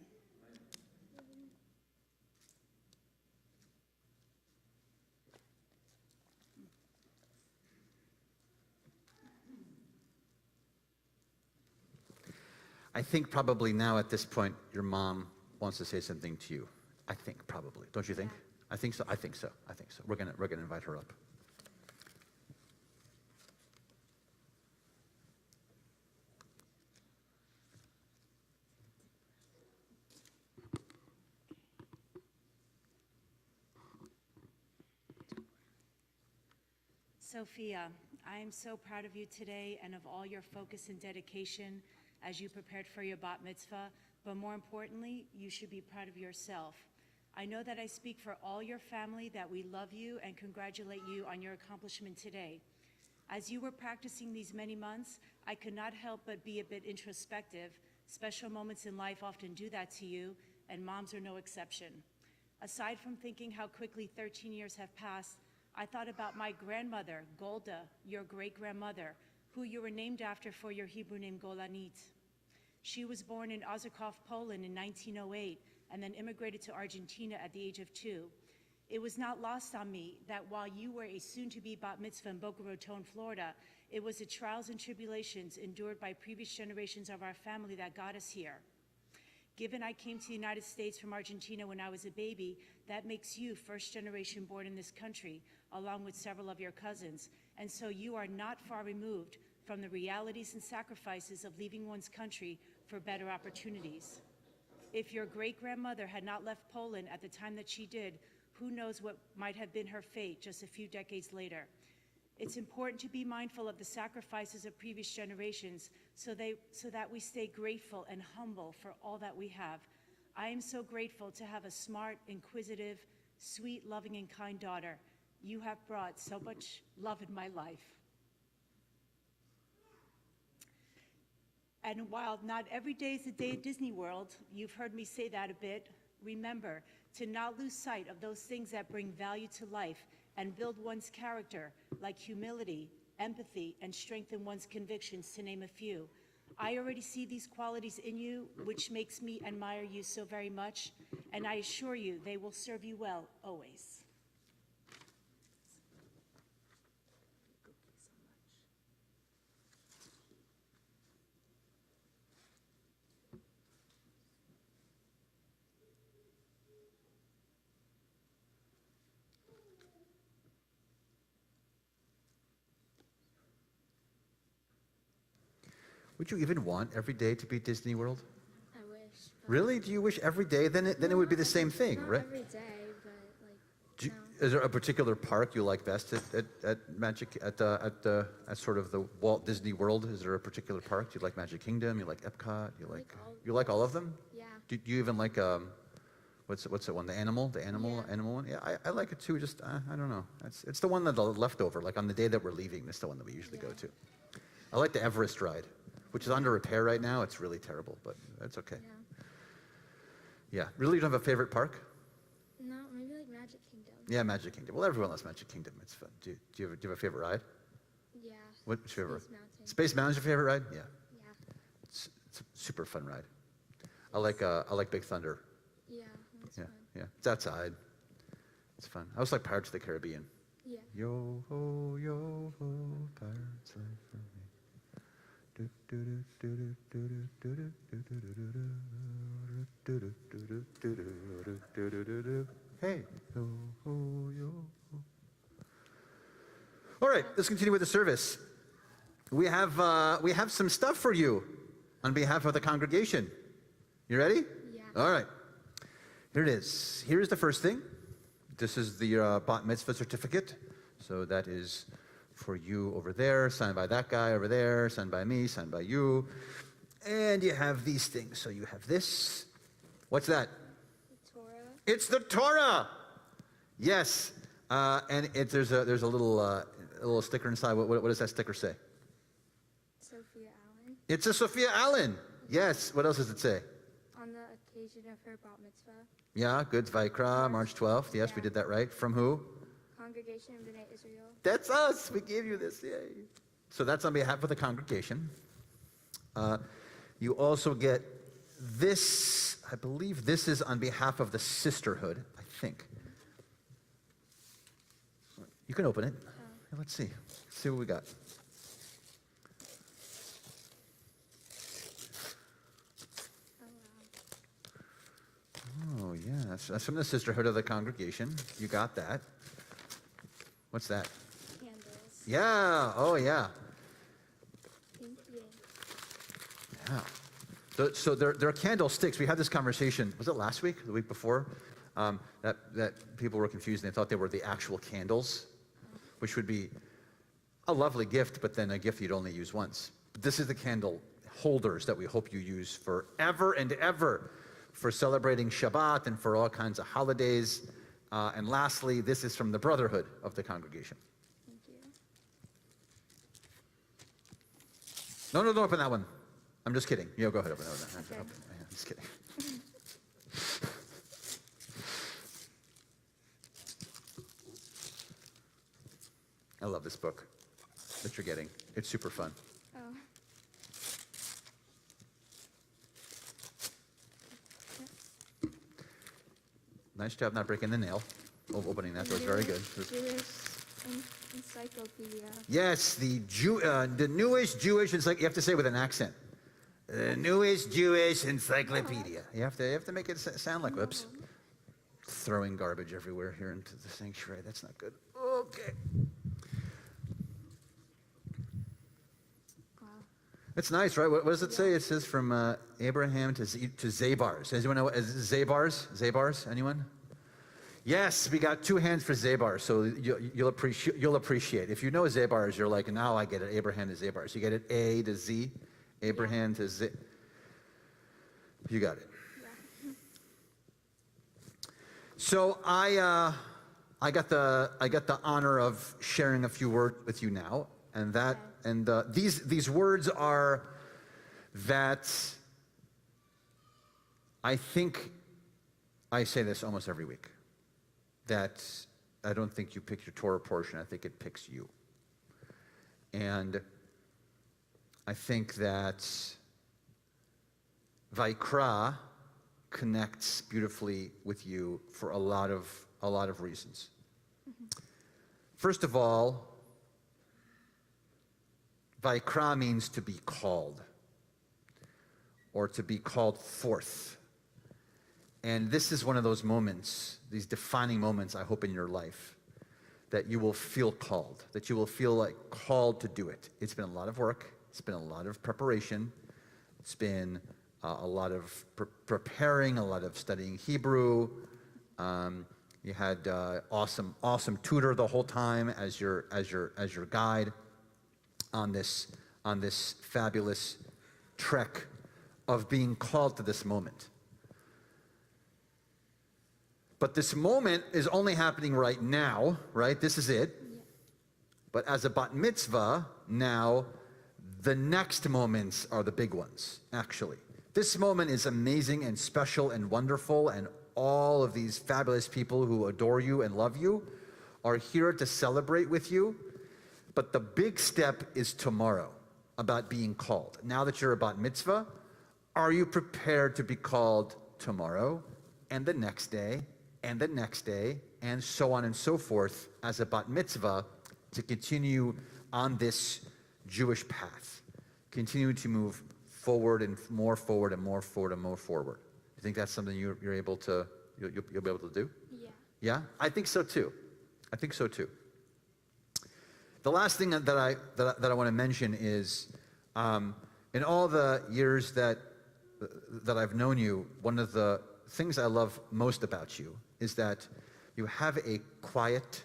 I think probably now at this point, your mom wants to say something to you. I think probably. Don't you think? I think so. I think so. I think so. We're gonna invite her up. Sofia, I am so proud of you today and of all your focus and dedication as you prepared for your bat mitzvah, but more importantly, you should be proud of yourself. I know that I speak for all your family that we love you and congratulate you on your accomplishment today. As you were practicing these many months, I could not help but be a bit introspective. Special moments in life often do that to you, and moms are no exception. Aside from thinking how quickly 13 years have passed, I thought about my grandmother, Golda, your great-grandmother, who you were named after for your Hebrew name Golanit. She was born in Ozerkov, Poland in 1908, and then immigrated to Argentina at the age of 2. It was not lost on me that while you were a soon-to-be bat mitzvah in Boca Raton, Florida, it was the trials and tribulations endured by previous generations of our family that got us here. Given I came to the United States from Argentina when I was a baby, that makes you first generation born in this country, along with several of your cousins, and so you are not far removed from the realities and sacrifices of leaving one's country for better opportunities. If your great-grandmother had not left Poland at the time that she did, who knows what might have been her fate just a few decades later. It's important to be mindful of the sacrifices of previous generations so that we stay grateful and humble for all that we have. I am so grateful to have a smart, inquisitive, sweet, loving, and kind daughter. You have brought so much love in my life. And while not every day is a day at Disney World, you've heard me say that a bit, remember to not lose sight of those things that bring value to life and build one's character, like humility, empathy, and strengthen one's convictions, to name a few. I already see these qualities in you, which makes me admire you so very much, and I assure you they will serve you well always. Would you even want every day to be Disney World? I wish. Really? Do you wish every day? Then it would be the same thing, Not right? every day, but like, Is there a particular park you like best at Magic at sort of the Walt Disney World? Is there a particular park you like? Magic Kingdom? You like Epcot? You like all of them? Yeah. Do you even like what's that one? The animal one? Yeah, I like it too. Just I don't know. It's the one that's leftover. Like on the day that we're leaving, that's the one that we usually go to. I like the Everest ride, which is under repair right now. It's really terrible, but that's okay. Yeah. Really, you don't have a favorite park? No, maybe like Magic Kingdom. Yeah, Magic Kingdom. Well, everyone loves Magic Kingdom. It's fun. Do you have a favorite ride? Yeah. What's your favorite? Space Mountain. Space Mountain's your favorite ride? Yeah. Yeah. It's a super fun ride. I like Big Thunder. Yeah, that's Yeah, fun. yeah. It's outside. It's fun. I also like Pirates of the Caribbean. Yeah. Yo ho, pirates life for me. Do do do do do do do do do do do do do do do. Hey, yo ho, yo ho. All right, let's continue with the service. We have some stuff for you on behalf of the congregation. You ready? Yeah. All right. Here it is. Here's the first thing. This is the bat mitzvah certificate. So that is for you over there, signed by that guy over there, signed by me, signed by you. And you have these things. So you have this. What's that? The Torah. It's the Torah. Yes. And there's a little sticker inside. What does that sticker say? Sophia Allen. It's a Sofia Allen. Yes. What else does it say? On the occasion of her bat mitzvah. Yeah, good. Vaikra, March 12th. Yes, we did that right. From who? Congregation of B'nai Israel. That's us. We gave you this. Yay. So that's on behalf of the congregation. You also get this. I believe this is on behalf of the sisterhood, I think. You can open it. Let's see. Let's see what we got. Oh, yeah. That's from the sisterhood of the congregation. You got that. What's that? Candles. Yeah. Oh, yeah. Thank you. Yeah. So they're candlesticks. We had this conversation, was it last week, the week before? That people were confused and they thought they were the actual candles, which would be a lovely gift, but then a gift you'd only use once. But this is the candle holders that we hope you use forever and ever for celebrating Shabbat and for all kinds of holidays. And lastly, this is from the brotherhood of the congregation. Thank you. No, don't open that one. I'm just kidding. Go ahead, open that one. Okay. I'm just kidding. I love this book that you're getting. It's super fun. Oh. Nice job not breaking the nail. Opening that. That was very good. Jewish encyclopedia. Yes, the newest Jewish encyclopedia. You have to say it with an accent. The newest Jewish encyclopedia. You have to make it sound like, whoops. Throwing garbage everywhere here into the sanctuary. That's not good. Okay. Wow. It's nice, right? What does it say? It says from Abraham to Zabars. Does anyone know? Zabars? Zabars? Anyone? Yes, we got two hands for Zabars, so you'll appreciate. If you know Zabars, you're like, now I get it. Abraham to Zabars. You get it? A to Z. Abraham to Z. You got it. Yeah. So I got the honor of sharing a few words with you now, and these words are that I think I say this almost every week, that I don't think you pick your Torah portion, I think it picks you. And I think that Vaikra connects beautifully with you for a lot of reasons. Mm-hmm. First of all, Vaikra means to be called, or to be called forth. And this is one of those moments, these defining moments, I hope, in your life, that you will feel called, that you will feel like called to do it. It's been a lot of work. It's been a lot of preparation. It's been a lot of preparing, a lot of studying Hebrew. You had awesome tutor the whole time as your guide on this fabulous trek of being called to this moment. But this moment is only happening right now, right? This is it. Yeah. But as a bat mitzvah, now the next moments are the big ones, actually. This moment is amazing and special and wonderful, and all of these fabulous people who adore you and love you are here to celebrate with you. But the big step is tomorrow, about being called. Now that you're a bat mitzvah, are you prepared to be called tomorrow and the next day and the next day and so on and so forth as a bat mitzvah to continue on this Jewish path, continue to move forward and more forward and more forward and more forward? You think that's something you'll be able to do? Yeah. Yeah, I think so too. I think so too. The last thing that I want to mention is, in all the years that I've known you, one of the things I love most about you is that you have a quiet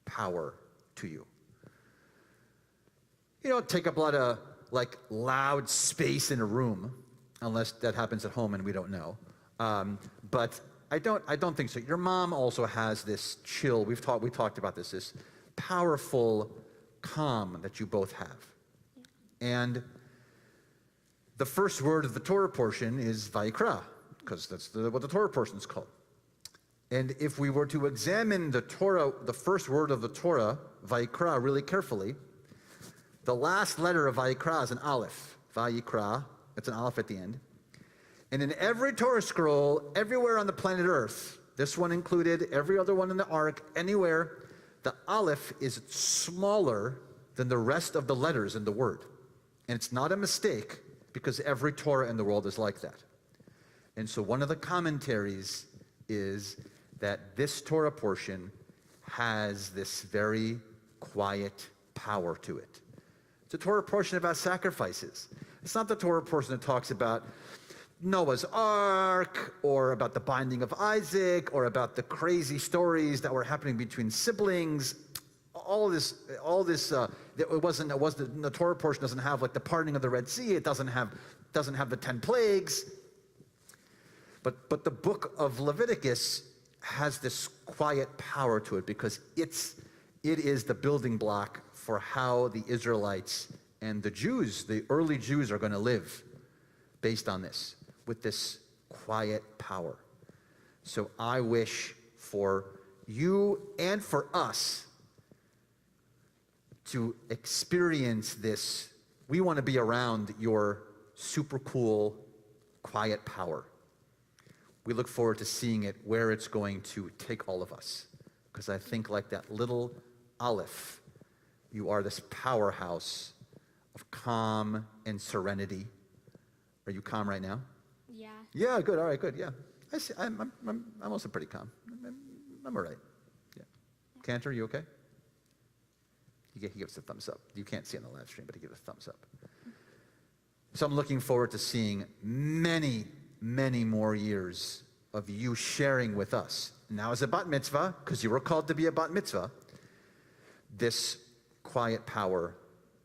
power to you. You don't take up a lot of like loud space in a room, unless that happens at home and we don't know. But I don't think so. Your mom also has this chill. We talked about this powerful calm that you both have. And the first word of the Torah portion is Vayikra, because that's what the Torah portion is called. And if we were to examine the Torah, the first word of the Torah, Vayikra, really carefully, the last letter of Vayikra is an aleph. Vayikra, it's an aleph at the end. And in every Torah scroll, everywhere on the planet Earth, this one included, every other one in the Ark, anywhere, the aleph is smaller than the rest of the letters in the word. And it's not a mistake, because every Torah in the world is like that. And so one of the commentaries is that this Torah portion has this very quiet power to it. It's a Torah portion about sacrifices. It's not the Torah portion that talks about Noah's Ark, or about the binding of Isaac, or about the crazy stories that were happening between siblings. All this, it wasn't, the Torah portion doesn't have like the parting of the Red Sea. It doesn't have the 10 plagues. But the book of Leviticus has this quiet power to it, because it is the building block for how the Israelites and the Jews, the early Jews, are going to live based on this, with this quiet power. So I wish for you and for us to experience this. We want to be around your super cool, quiet power. We look forward to seeing it, where it's going to take all of us. Because I think, like that little aleph, you are this powerhouse of calm and serenity. Are you calm right now? Yeah. Yeah, good. All right, good. Yeah, I see. I'm also pretty calm. I'm all right. Yeah. Cantor, you okay? He gives a thumbs up. You can't see on the live stream, but he gives a thumbs up. So I'm looking forward to seeing many, many more years of you sharing with us. Now as a bat mitzvah, because you were called to be a bat mitzvah, this quiet power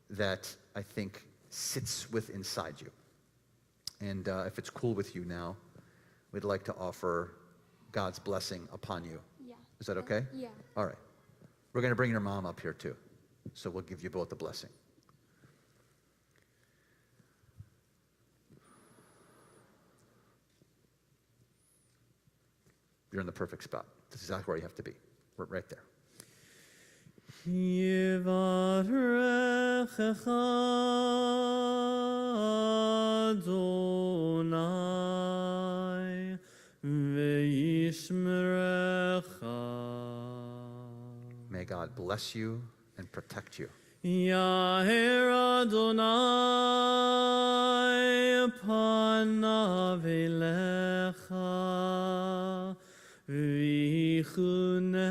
that I think sits inside you. And if it's cool with you now, we'd like to offer God's blessing upon you. Yeah. Is that okay? Yeah. All right. We're going to bring your mom up here too. So we'll give you both the blessing. You're in the perfect spot. This is exactly where you have to be. We're right there. Adonai ve'yishmerecha. May God bless you and protect you. Yaher Adonai panav elecha v'chuneka.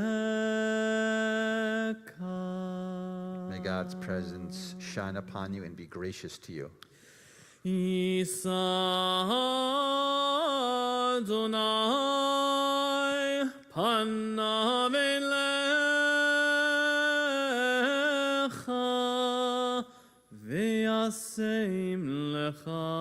May God's presence shine upon you and be gracious to you. Yisa Adonai panav elecha v'yaseim lecha.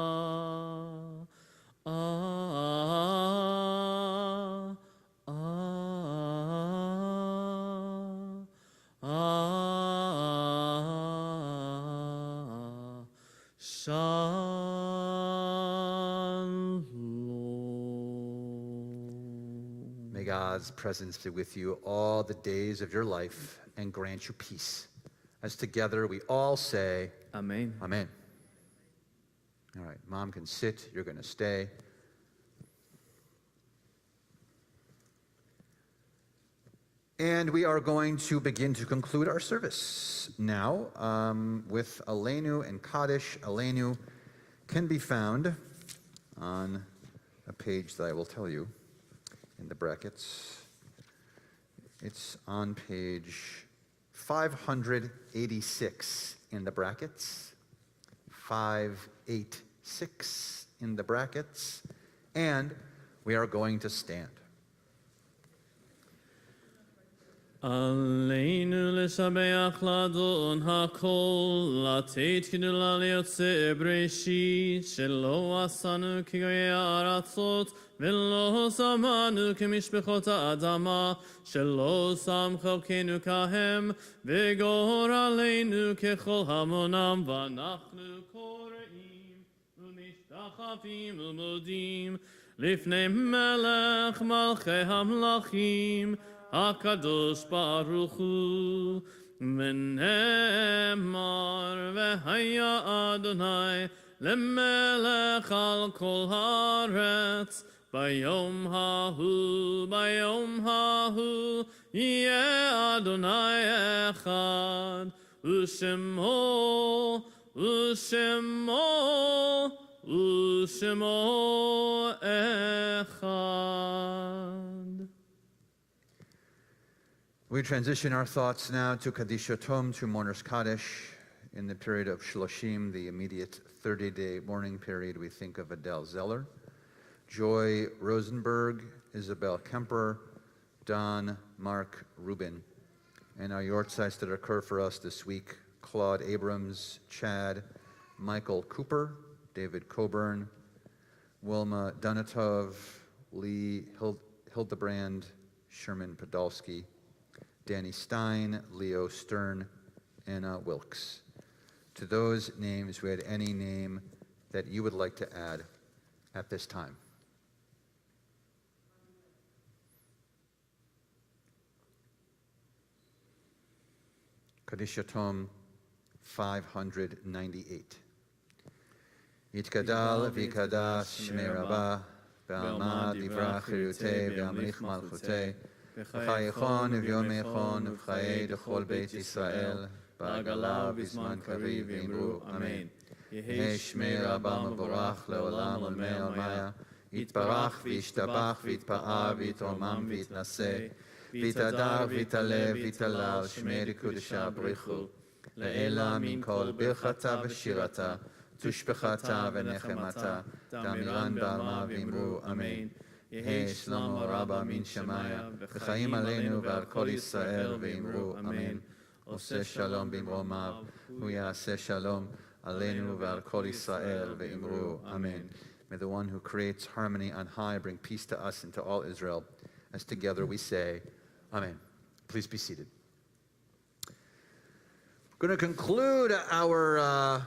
May God's presence be with you all the days of your life and grant you peace. As together we all say, Amen. Amen. All right, Mom can sit. You're going to stay. And we are going to begin to conclude our service now with Aleinu and Kaddish. Aleinu can be found on a page that I will tell you in the brackets. It's on page 586 in the brackets, 586 in the brackets, and we are going to stand. Aleinu l'shabeach l'adon hakol, לתת גדולה ליוצא בראשית, שלא עשנו כגויי הארצות, ולא שמנו כמשפחות האדמה, שלא שם חלקנו כהם, וגורלנו ככל המונם, ואנחנו קוראים ומשתחווים ומודים לפני מלך מלכי המלכים, הקדוש ברוך הוא, ונאמר והיה אדוני למלך על כל הארץ, ביום ההוא יהיה אדוני אחד, ושמו אחד. We transition our thoughts now to Kaddish Yotom, to Mourner's Kaddish. In the period of Shloshim, the immediate 30-day mourning period, we think of Adele Zeller, Joy Rosenberg, Isabel Kemper, Don Mark Rubin. And our yortzites that occur for us this week: Claude Abrams, Chad, Michael Cooper, David Coburn, Wilma Donatov, Lee Hildebrand, Sherman Podolsky, Danny Stein, Leo Stern, Anna Wilkes. To those names, who had any name that you would like to add at this time? Kaddish Yotom 598. Yitkadal v'yikadash shmei Rabbah, ve'almad livrach chirutei ve'amlich malchutei, v'chayichon v'yomeichon v'chayei d'chol beit Yisrael, ba'agala v'zman kariv v'imru amen. Yehei shmei Rabbah mevorach le'olam olmei olmaya, yitbarach v'yishtabach v'yitpa'a v'yitromam v'yitnaseh, v'yitadar v'yitalev v'yitalal shmei rikudesha brichu, le'ela min kol birchata v'shirata, tushbechata v'nechemata, damiran ba'alma v'imru amen. Yehei shlomo rabba min shemaya, v'chaim aleinu v'al kol Yisrael v'imru amen. Oseh shalom b'imromav, hu ya'aseh shalom aleinu v'al kol Yisrael v'imru amen. May the one who creates harmony on high bring peace to us and to all Israel, as together we say, Amen. Please be seated. We're going to conclude our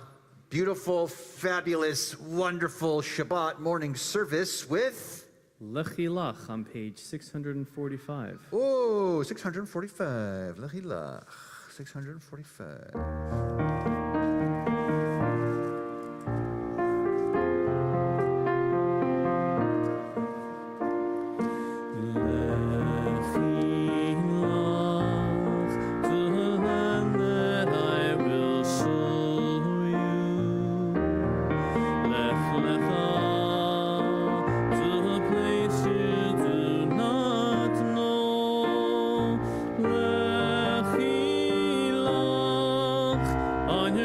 beautiful, fabulous, wonderful Shabbat morning service with Lechi Lach on page 645. Oh, 645. Lechi Lach, 645. On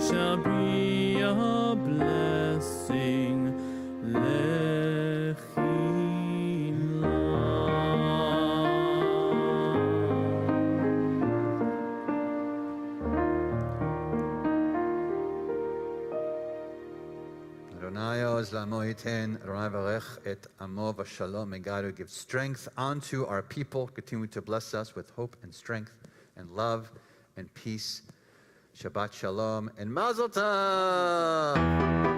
shall be a blessing. May God who gives strength unto our people continue to bless us with hope and strength and love and peace. Shabbat shalom and mazel tov.